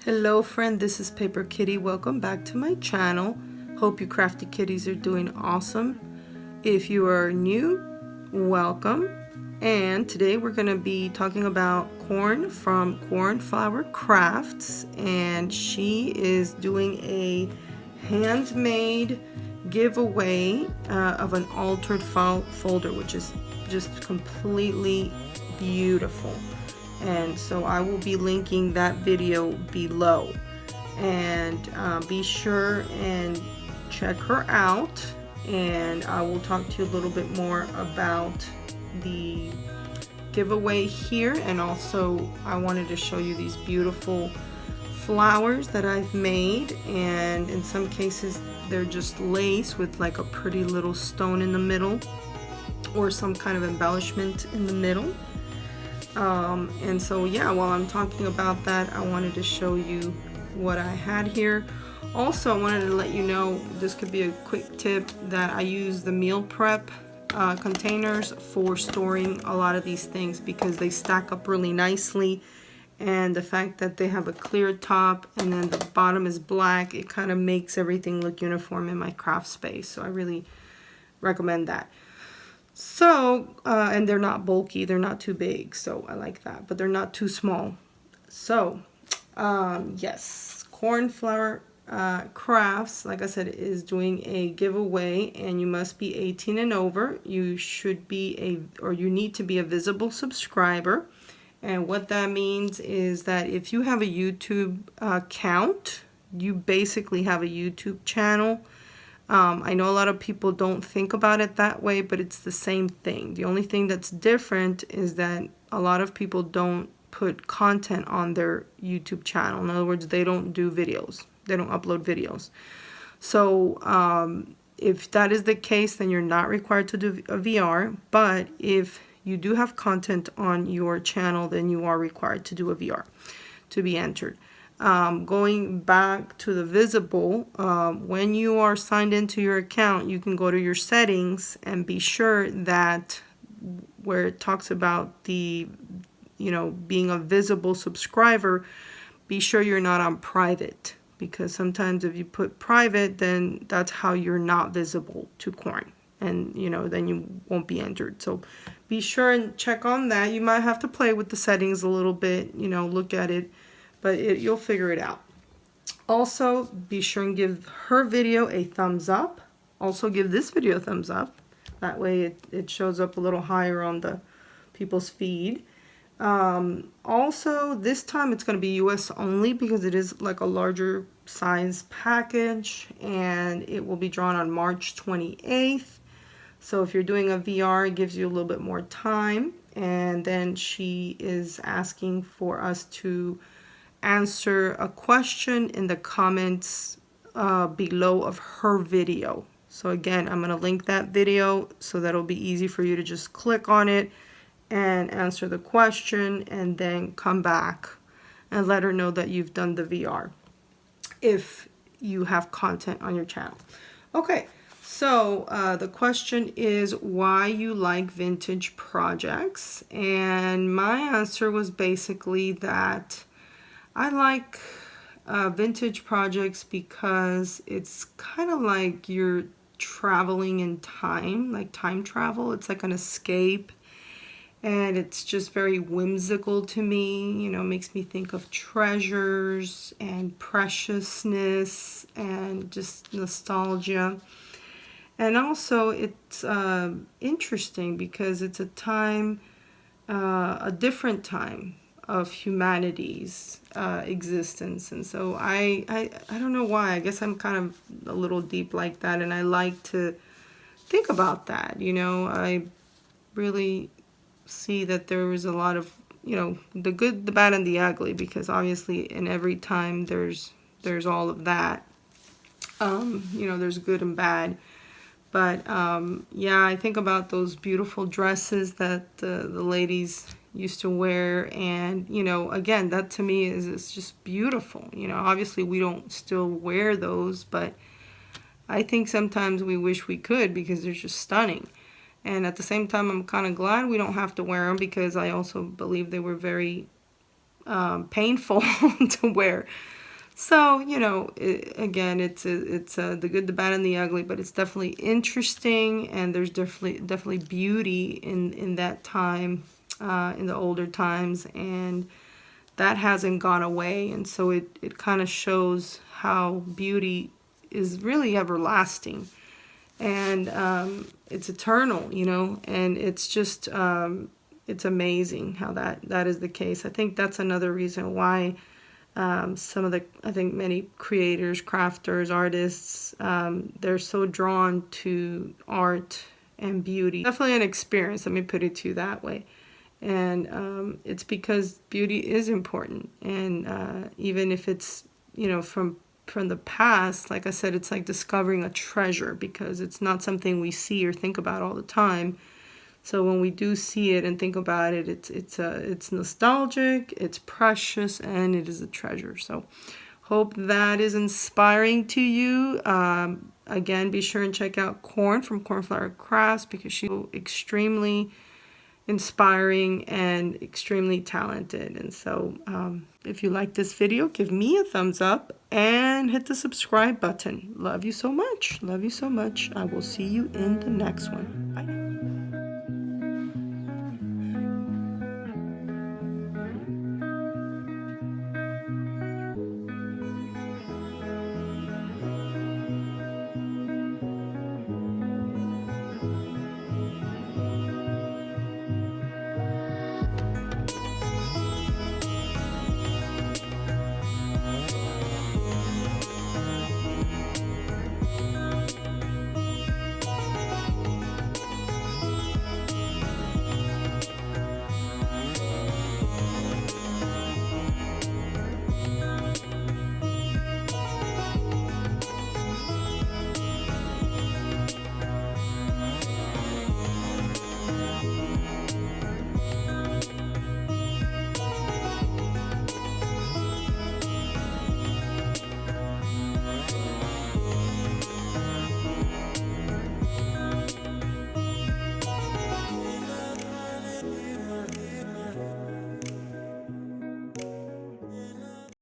Hello friend, this is Paper Kitty. Welcome back to my channel. Hope you crafty kitties are doing awesome. If you are new, welcome. And today we're going to be talking about Corn from Cornflower Crafts, and she is doing a handmade giveaway of an altered file folder, which is just completely beautiful. And so I will be linking that video below, and be sure and check her out, and I will talk to you a little bit more about the giveaway here. And also I wanted to show you these beautiful flowers that I've made, and in some cases they're just lace with like a pretty little stone in the middle or some kind of embellishment in the middle. And so yeah, while I'm talking about that, I wanted to show you what I had here. Also, I wanted to let you know, this could be a quick tip, that I use the meal prep containers for storing a lot of these things because they stack up really nicely, and the fact that they have a clear top and then the bottom is black, it kind of makes everything look uniform in my craft space. So I really recommend that. So, and they're not bulky, they're not too big, so I like that, but they're not too small. So, yes, Cornflower Crafts, like I said, is doing a giveaway, and you must be 18 and over. You should be you need to be a visible subscriber. And what that means is that if you have a YouTube account, you basically have a YouTube channel. I know a lot of people don't think about it that way, but it's the same thing. The only thing that's different is that a lot of people don't put content on their YouTube channel. In other words, they don't do videos. They don't upload videos. So if that is the case, then you're not required to do a VR. But if you do have content on your channel, then you are required to do a VR to be entered. Going back to the visible, when you are signed into your account, you can go to your settings and be sure that where it talks about the, being a visible subscriber, be sure you're not on private, because sometimes if you put private, then that's how you're not visible to Corn, and then you won't be entered. So be sure and check on that. You might have to play with the settings a little bit, look at it, but you'll figure it out. Also, be sure and give her video a thumbs up. Also, give this video a thumbs up. That way it shows up a little higher on the people's feed. Also, this time it's going to be US only because it is like a larger size package, and it will be drawn on March 28th. So if you're doing a VR, it gives you a little bit more time. And then she is asking for us to answer a question in the comments below of her video. So again, I'm going to link that video so that'll be easy for you to just click on it and answer the question, and then come back and let her know that you've done the VR if you have content on your channel. Okay, so the question is why you like vintage projects, and my answer was basically that I like vintage projects because it's kind of like you're traveling in time, like time travel. It's like an escape, and it's just very whimsical to me. Makes me think of treasures and preciousness and just nostalgia. And also it's interesting because it's a time, a different time of humanity's existence. And so I don't know why. I guess I'm kind of a little deep like that, and I like to think about that. I really see that there is a lot of the good, the bad, and the ugly, because obviously in every time there's all of that. There's good and bad. But yeah, I think about those beautiful dresses that the ladies used to wear, and again, that to me is just beautiful. Obviously we don't still wear those, but I think sometimes we wish we could, because they're just stunning. And at the same time, I'm kind of glad we don't have to wear them, because I also believe they were very painful to wear. So, you know, again, it's the good, the bad, and the ugly, but it's definitely interesting, and there's definitely beauty in that time, in the older times, and that hasn't gone away. And so it kind of shows how beauty is really everlasting, and it's eternal, you know, and it's just it's amazing how that is the case. I think that's another reason why some of the, I think many creators, crafters, artists, they're so drawn to art and beauty. Definitely an experience, let me put it to you that way. And it's because beauty is important. And even if it's, you know, from the past, like I said, it's like discovering a treasure, because it's not something we see or think about all the time. So when we do see it and think about it, it's nostalgic, it's precious, and it is a treasure. So hope that is inspiring to you. Again, be sure and check out Corn from Cornflower Crafts, because she's extremely inspiring and extremely talented. And so if you like this video, give me a thumbs up and hit the subscribe button. Love you so much. Love you so much. I will see you in the next one.